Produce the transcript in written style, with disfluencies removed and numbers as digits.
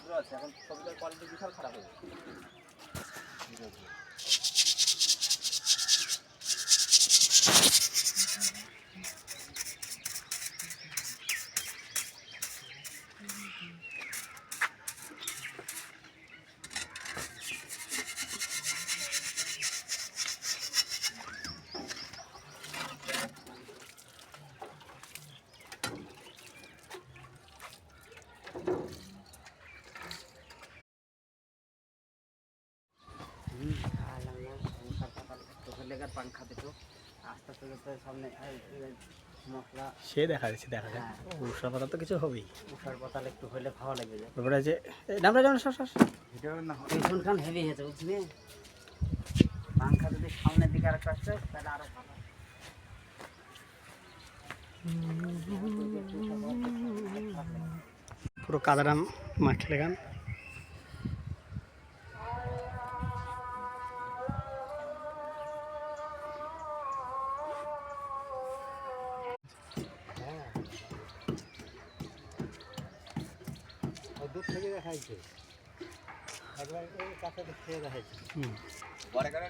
ভদ্র আছে, এখন সবজির কোয়ালিটি বিশাল খারাপ হয়ে গেছে। পাংখা দিত আস্তে আস্তে সামনে মশলা সে দেখা যাচ্ছে, দেখা যায় উষা পাতা তো কিছু হবেই। উষার পাতাল একটু হইলে খাওয়া লাগবে যায়। তারপরে যে নামটা যেমন শ্বাস ভীষণখান হেভি হয়েছে বুঝলি, পাংখা যদি সামনের দিকে আর একটা আসছে তাহলে আরো ভালো। পুরো কাদারাম মাঠ লেগান। দূর থেকে দেখাইছে, একবার কাছে দেখে দেখাইছে। বড় কারণে